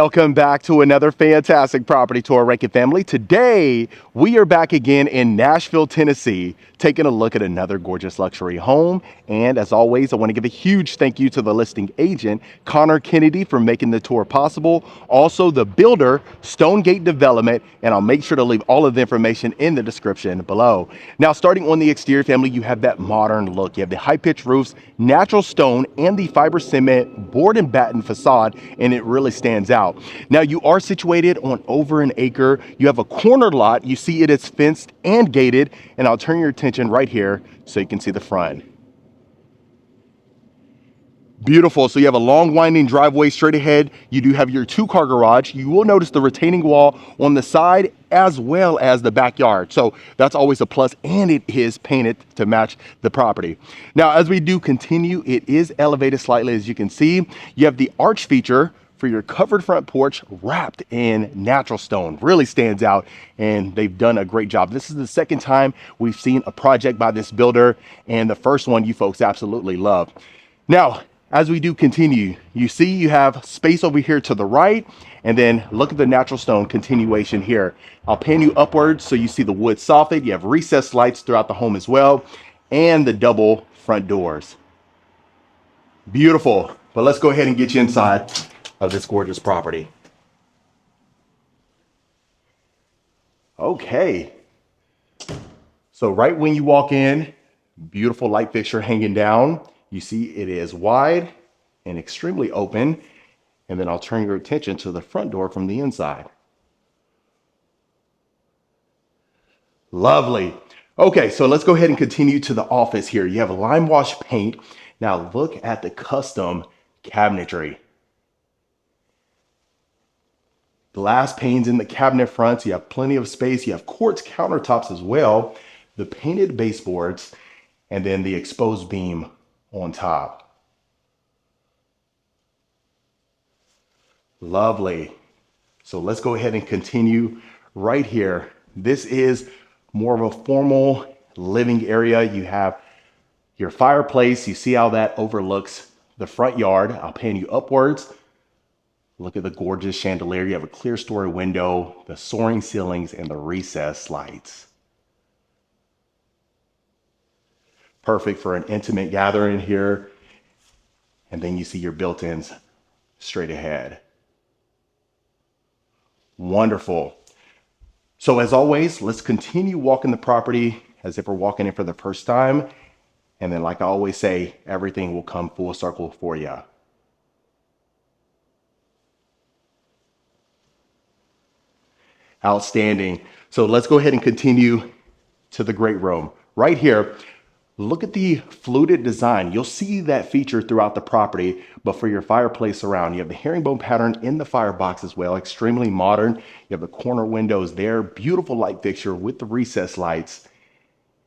Welcome back to another fantastic property tour, Rankin family. Today, we are back again in Nashville, Tennessee, taking a look at another gorgeous luxury home. And as always, I want to give a huge thank you to the listing agent, Connor Kennedy, for making the tour possible. Also, the builder, Stonegate Development, and I'll make sure to leave all of the information in the description below. Now, starting on the exterior, family, you have that modern look. You have the high-pitched roofs, natural stone, and the fiber cement board and batten facade, and it really stands out. Now, you are situated on over an acre. You have a corner lot. You see it is fenced and gated, and I'll turn your attention right here so you can see the front. Beautiful. So you have a long winding driveway straight ahead. You do have your 2-car garage. You will notice the retaining wall on the side as well as the backyard. So that's always a plus, and it is painted to match the property. Now, as we do continue, it is elevated slightly, as you can see. You have the arch feature for your covered front porch wrapped in natural stone. Really stands out, and they've done a great job. This is the second time we've seen a project by this builder, and the first one you folks absolutely love. Now, as we do continue, you see you have space over here to the right, and then look at the natural stone continuation here. I'll pan you upwards so you see the wood soffit. You have recessed lights throughout the home as well, and the double front doors. Beautiful. But let's go ahead and get you inside of this gorgeous property. Okay. So right when you walk in, beautiful light fixture hanging down. You see it is wide and extremely open. And then I'll turn your attention to the front door from the inside. Lovely. Okay, so let's go ahead and continue to the office here. You have a lime wash paint. Now look at the custom cabinetry. Glass panes in the cabinet fronts. You have plenty of space. You have quartz countertops as well. The painted baseboards, and then the exposed beam on top. Lovely. So let's go ahead and continue right here. This is more of a formal living area. You have your fireplace. You see how that overlooks the front yard. I'll pan you upwards. Look at the gorgeous chandelier. You have a clear story window, the soaring ceilings, and the recessed lights. Perfect for an intimate gathering here. And then you see your built-ins straight ahead. Wonderful. So as always, let's continue walking the property as if we're walking in for the first time. And then, like I always say, everything will come full circle for you. Outstanding. So let's go ahead and continue to the great room. Right here, look at the fluted design. You'll see that feature throughout the property, but for your fireplace around, you have the herringbone pattern in the firebox as well, extremely modern. You have the corner windows there, beautiful light fixture with the recessed lights,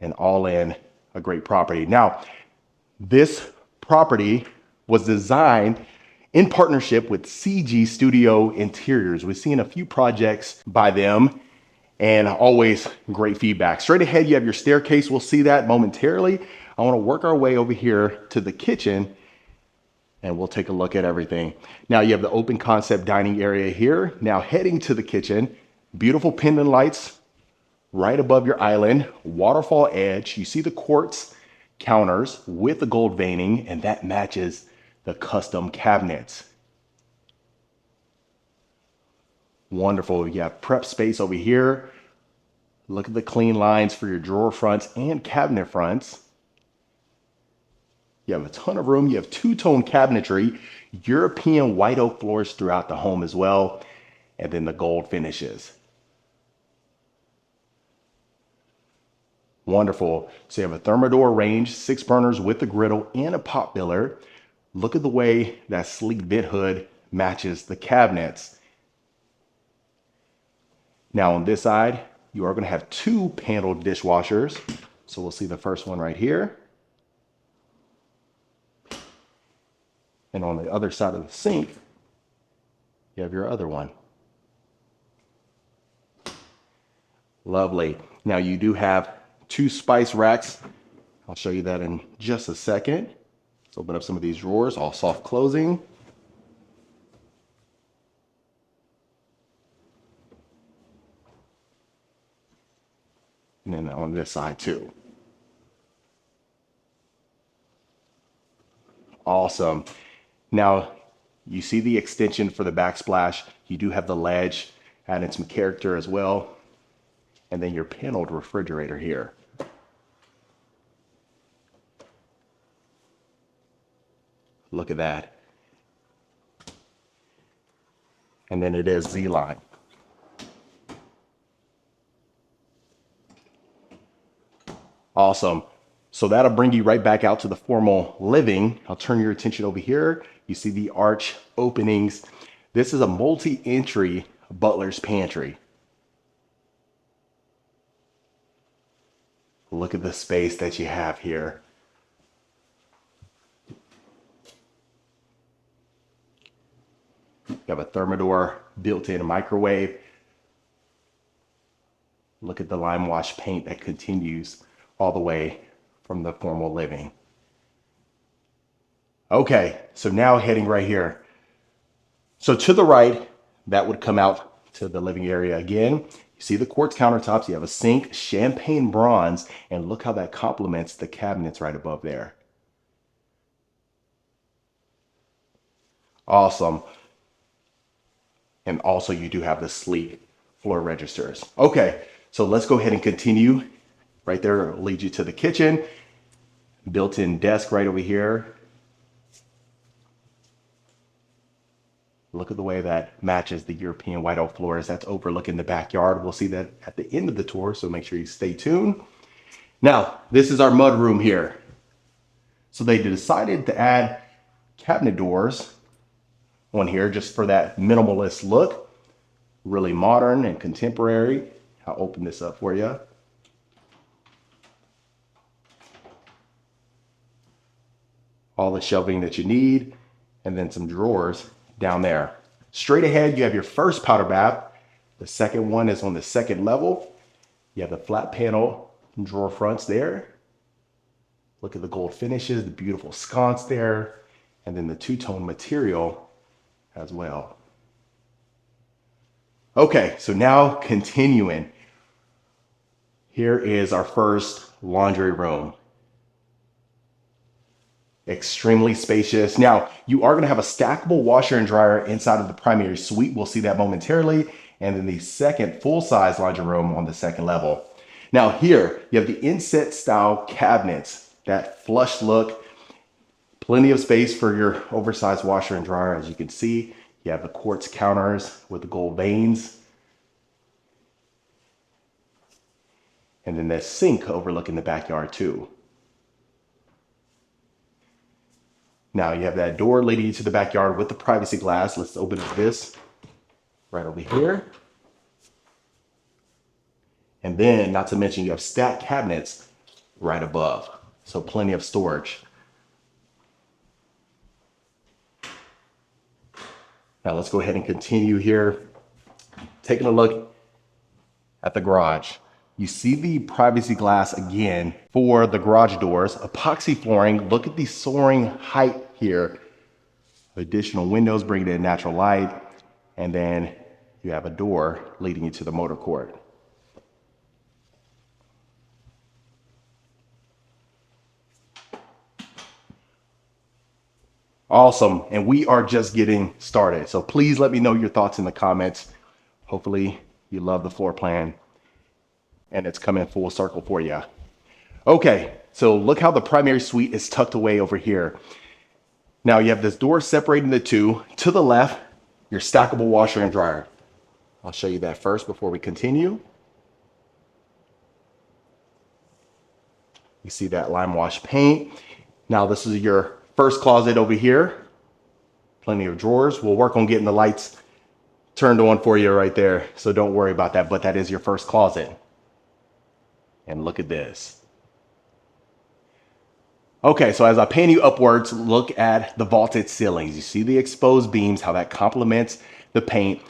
and all in a great property. Now, this property was designed in partnership with CG Studio Interiors. We've seen a few projects by them and always great feedback. Straight ahead, you have your staircase. We'll see that momentarily. I want to work our way over here to the kitchen and we'll take a look at everything. Now you have the open concept dining area here. Now heading to the kitchen, beautiful pendant lights right above your island, waterfall edge. You see the quartz counters with the gold veining, and that matches the custom cabinets. Wonderful. You have prep space over here. Look at the clean lines for your drawer fronts and cabinet fronts. You have a ton of room. You have two-tone cabinetry, European white oak floors throughout the home as well, and then the gold finishes. Wonderful. So you have a Thermador range, 6 burners with the griddle and a pot biller. Look at the way that sleek vent hood matches the cabinets. Now on this side, you are going to have 2 paneled dishwashers. So we'll see the first one right here. And on the other side of the sink, you have your other one. Lovely. Now you do have 2 spice racks. I'll show you that in just a second. Let's open up some of these drawers, all soft closing. And then on this side too. Awesome. Now, you see the extension for the backsplash. You do have the ledge, adding some character as well. And then your paneled refrigerator here. Look at that. And then it is Z-line. Awesome. So that'll bring you right back out to the formal living. I'll turn your attention over here. You see the arch openings. This is a multi-entry butler's pantry. Look at the space that you have here. You have a Thermador built-in microwave. Look at the lime wash paint that continues all the way from the formal living. Okay, so now heading right here. So to the right, that would come out to the living area again. You see the quartz countertops, you have a sink, champagne bronze, and look how that complements the cabinets right above there. Awesome. And also you do have the sleek floor registers. Okay, so let's go ahead and continue. Right there will lead you to the kitchen. Built-in desk right over here. Look at the way that matches the European white oak floors. That's overlooking the backyard. We'll see that at the end of the tour, so make sure you stay tuned. Now, this is our mudroom here. So they decided to add cabinet doors on here just for that minimalist look. Really modern and contemporary. I'll open this up for you. All the shelving that you need, and then some drawers down there. Straight ahead, you have your first powder bath. The second one is on the second level. You have the flat panel drawer fronts there. Look at the gold finishes, the beautiful sconce there, and then the two-tone material as well. Okay, so now continuing. Here is our first laundry room. Extremely spacious. Now, you are going to have a stackable washer and dryer inside of the primary suite. We'll see that momentarily. And then the second full-size laundry room on the second level. Now here, you have the inset style cabinets, that flush look, plenty of space for your oversized washer and dryer. As you can see, you have the quartz counters with the gold veins. And then that sink overlooking the backyard too. Now you have that door leading you to the backyard with the privacy glass. Let's open up this right over here. And then, not to mention, you have stacked cabinets right above. So plenty of storage. Now let's go ahead and continue here. Taking a look at the garage. You see the privacy glass again for the garage doors, epoxy flooring. Look at the soaring height here. Additional windows bringing in natural light. And then you have a door leading you to the motor court. Awesome. And we are just getting started. So please let me know your thoughts in the comments. Hopefully you love the floor plan and it's coming full circle for you. Okay, so look how the primary suite is tucked away over here. Now you have this door separating the two. To the left, your stackable washer and dryer. I'll show you that first before we continue. You see that lime wash paint. Now this is your first closet over here. Plenty of drawers. We'll work on getting the lights turned on for you right there. So don't worry about that, but that is your first closet. And look at this. Okay, so as I pan you upwards, look at the vaulted ceilings. You see the exposed beams, how that complements the paint.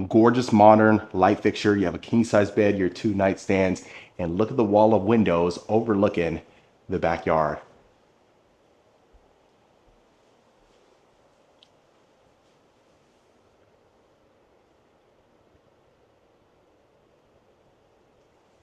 Gorgeous modern light fixture. You have a king size bed, your two nightstands, and look at the wall of windows overlooking the backyard.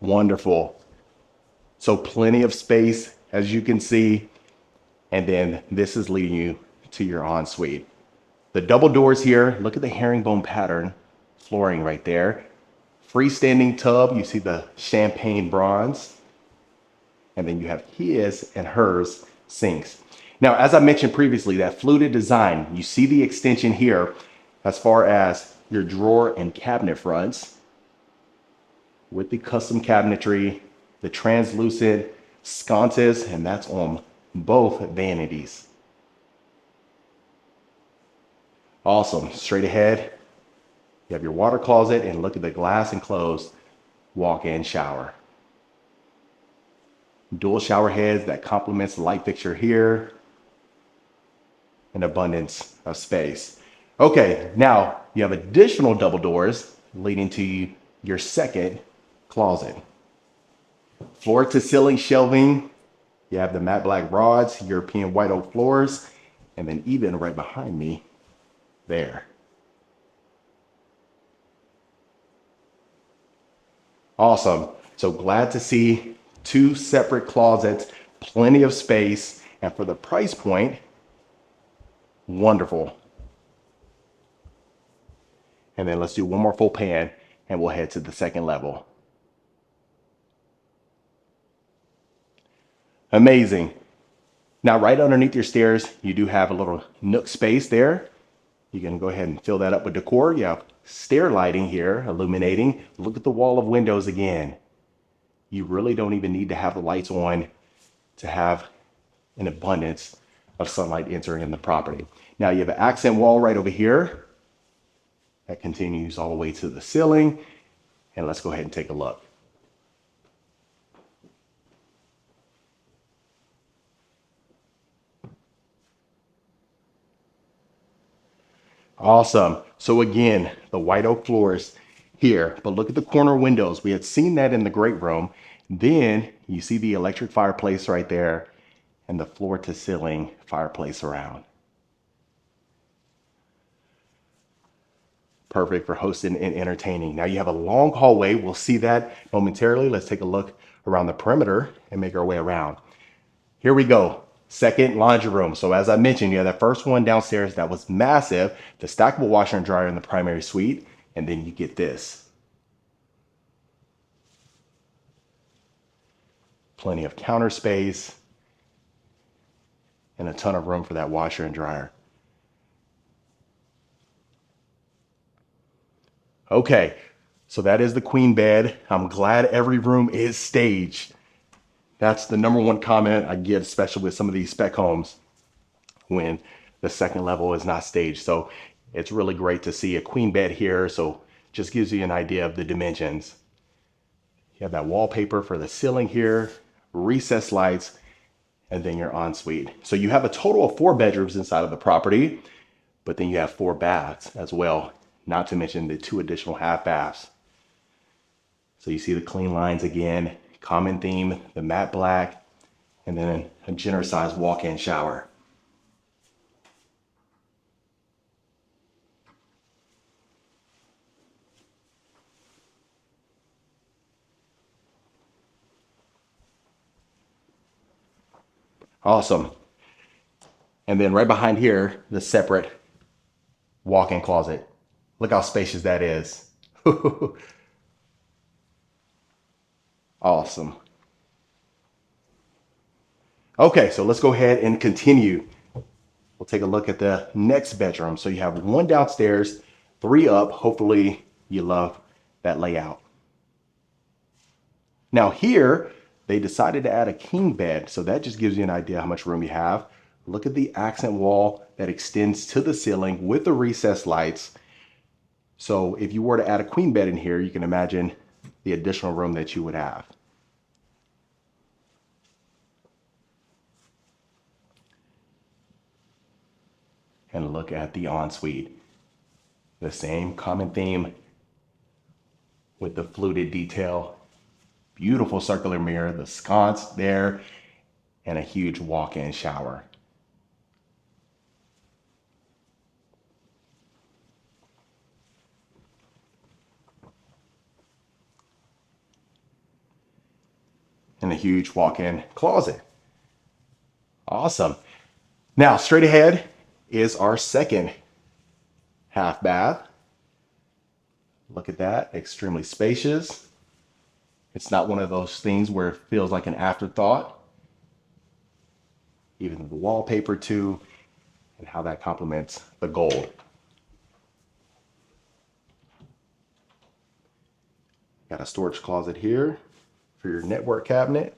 Wonderful. So plenty of space, as you can see. And then this is leading you to your ensuite. The double doors here, look at the herringbone pattern flooring right there. Freestanding tub, you see the champagne bronze. And then you have his and hers sinks. Now, as I mentioned previously, that fluted design, you see the extension here as far as your drawer and cabinet fronts with the custom cabinetry, the translucent sconces, and that's on both vanities. Awesome. Straight ahead, you have your water closet, and look at the glass enclosed walk-in shower. Dual shower heads that complements the light fixture here. An abundance of space. Okay, now you have additional double doors leading to your second closet. Floor to ceiling shelving. You have the matte black rods, European white oak floors, and then even right behind me there. Awesome. So glad to see two separate closets, plenty of space, and for the price point, wonderful. And then let's do one more full pan and we'll head to the second level. Amazing. Now, right underneath your stairs, you do have a little nook space there. You can go ahead and fill that up with decor. You have stair lighting here, illuminating. Look at the wall of windows again. You really don't even need to have the lights on to have an abundance of sunlight entering in the property. Now you have an accent wall right over here that continues all the way to the ceiling. And let's go ahead and take a look. Awesome. So again, the white oak floors here, but look at the corner windows. We had seen that in the great room. Then you see the electric fireplace right there and the floor to ceiling fireplace around. Perfect for hosting and entertaining. Now you have a long hallway. We'll see that momentarily. Let's take a look around the perimeter and make our way around. Here we go. Second laundry room. So as I mentioned, you have that first one downstairs that was massive, the stackable washer and dryer in the primary suite, and then you get this. Plenty of counter space and a ton of room for that washer and dryer. Okay, so that is the queen bed. I'm glad every room is staged. That's the number one comment I get, especially with some of these spec homes, when the second level is not staged. So it's really great to see a queen bed here. So just gives you an idea of the dimensions. You have that wallpaper for the ceiling here, recessed lights, and then your ensuite. So you have a total of 4 bedrooms inside of the property, but then you have 4 baths as well, not to mention the 2 additional half baths. So you see the clean lines again, common theme, the matte black, and then a generous sized walk-in shower. Awesome. And then right behind here, the separate walk-in closet. Look how spacious that is. Awesome. Okay, so let's go ahead and continue. We'll take a look at the next bedroom. So you have 1 downstairs, 3 up. Hopefully you love that layout. Now here, they decided to add a king bed. So that just gives you an idea how much room you have. Look at the accent wall that extends to the ceiling with the recessed lights. So if you were to add a queen bed in here, you can imagine the additional room that you would have. And look at the ensuite. The same common theme with the fluted detail. Beautiful circular mirror, the sconce there, and a huge walk-in shower. and a huge walk-in closet. Awesome. Now, straight ahead is our second half bath. Look at that, extremely spacious. It's not one of those things where it feels like an afterthought. Even the wallpaper too, and how that complements the gold. Got a storage closet here for your network cabinet.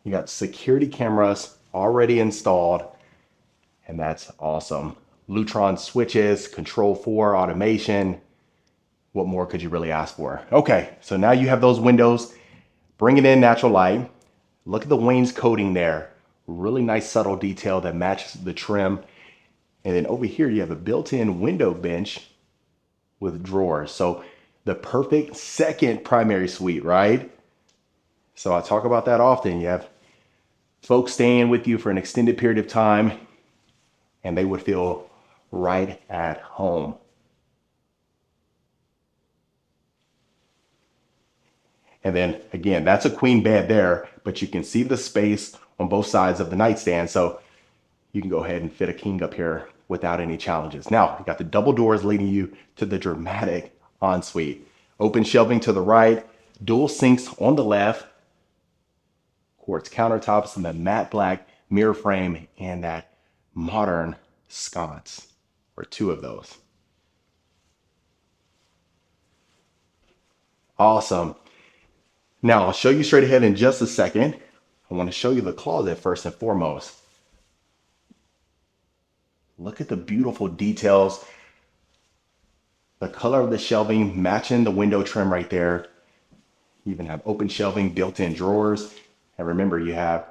You got security cameras already installed, and that's awesome. Lutron switches, Control 4 automation. What more could you really ask for? Okay, so now you have those windows, bringing in natural light. Look at the wainscoting there. Really nice subtle detail that matches the trim. And then over here, you have a built-in window bench with drawers. So the perfect second primary suite, right? So I talk about that often. You have folks staying with you for an extended period of time, and they would feel right at home. And then again, that's a queen bed there, but you can see the space on both sides of the nightstand. So you can go ahead and fit a king up here without any challenges. Now, you got the double doors leading you to the dramatic ensuite. Open shelving to the right, dual sinks on the left, quartz countertops, and the matte black mirror frame, and that modern sconce, or two of those. Awesome. Now, I'll show you straight ahead in just a second. I want to show you the closet first and foremost. Look at the beautiful details. The color of the shelving matching the window trim right there. You even have open shelving, built-in drawers. And remember, you have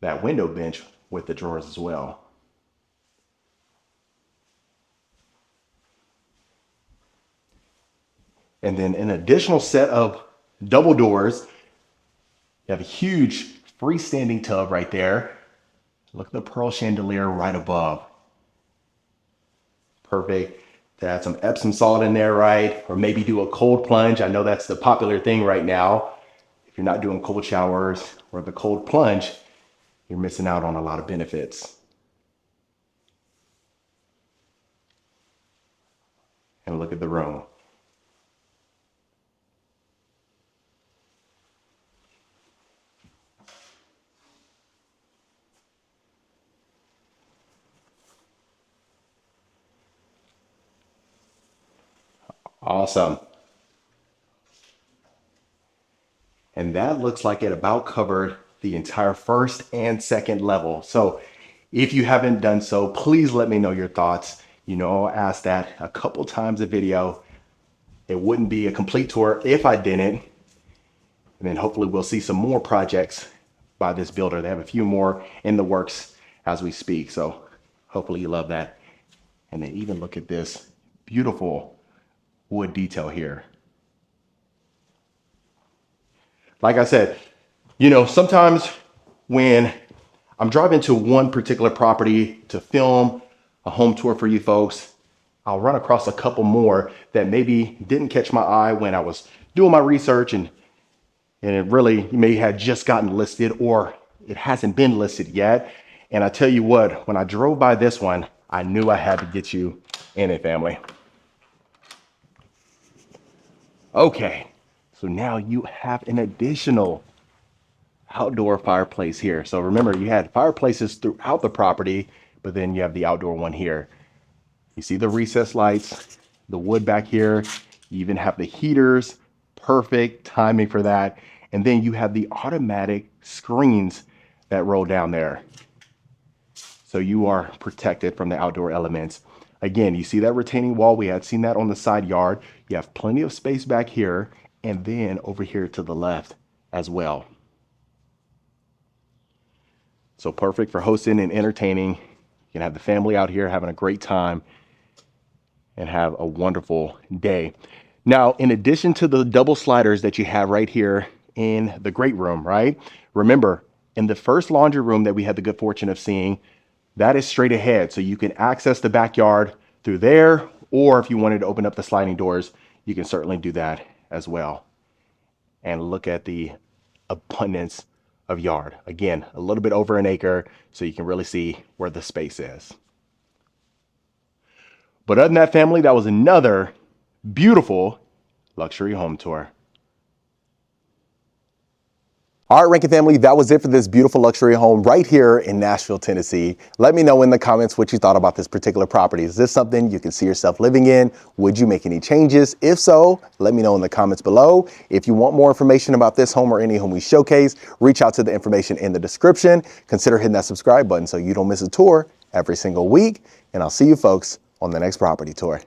that window bench with the drawers as well. And then an additional set of double doors. You have a huge freestanding tub right there. Look at the pearl chandelier right above. Perfect to add some Epsom salt in there, right? Or maybe do a cold plunge. I know that's the popular thing right now. If you're not doing cold showers or the cold plunge, you're missing out on a lot of benefits. And look at the room. Awesome. And that looks like it about covered the entire first and second level. So if you haven't done so, please let me know your thoughts. You know, I'll ask that a couple times a video. It wouldn't be a complete tour if I didn't. And then hopefully we'll see some more projects by this builder. They have a few more in the works as we speak. So hopefully you love that. And then even look at this beautiful wood detail here. Like I said, you know, sometimes when I'm driving to one particular property to film a home tour for you folks, I'll run across a couple more that maybe didn't catch my eye when I was doing my research, and it really may have just gotten listed or it hasn't been listed yet. And I tell you what, when I drove by this one, I knew I had to get you in it, family. Okay, so now you have an additional outdoor fireplace here. So remember, you had fireplaces throughout the property, but then you have the outdoor one here. You see the recessed lights, the wood back here. You even have the heaters, perfect timing for that. And then you have the automatic screens that roll down there. So you are protected from the outdoor elements. Again, you see that retaining wall? We had seen that on the side yard. You have plenty of space back here, and then over here to the left as well. So perfect for hosting and entertaining. You can have the family out here having a great time and have a wonderful day. Now, in addition to the double sliders that you have right here in the great room, right? Remember, in the first laundry room that we had the good fortune of seeing, that is straight ahead. So you can access the backyard through there, or if you wanted to open up the sliding doors, you can certainly do that as well. And look at the abundance of yard. Again, a little bit over an acre, so you can really see where the space is. But other than that, family, that was another beautiful luxury home tour. All right, Rankin family, that was it for this beautiful luxury home right here in Nashville, Tennessee. Let me know in the comments what you thought about this particular property. Is this something you can see yourself living in? Would you make any changes? If so, let me know in the comments below. If you want more information about this home or any home we showcase, reach out to the information in the description. Consider hitting that subscribe button so you don't miss a tour every single week. And I'll see you folks on the next property tour.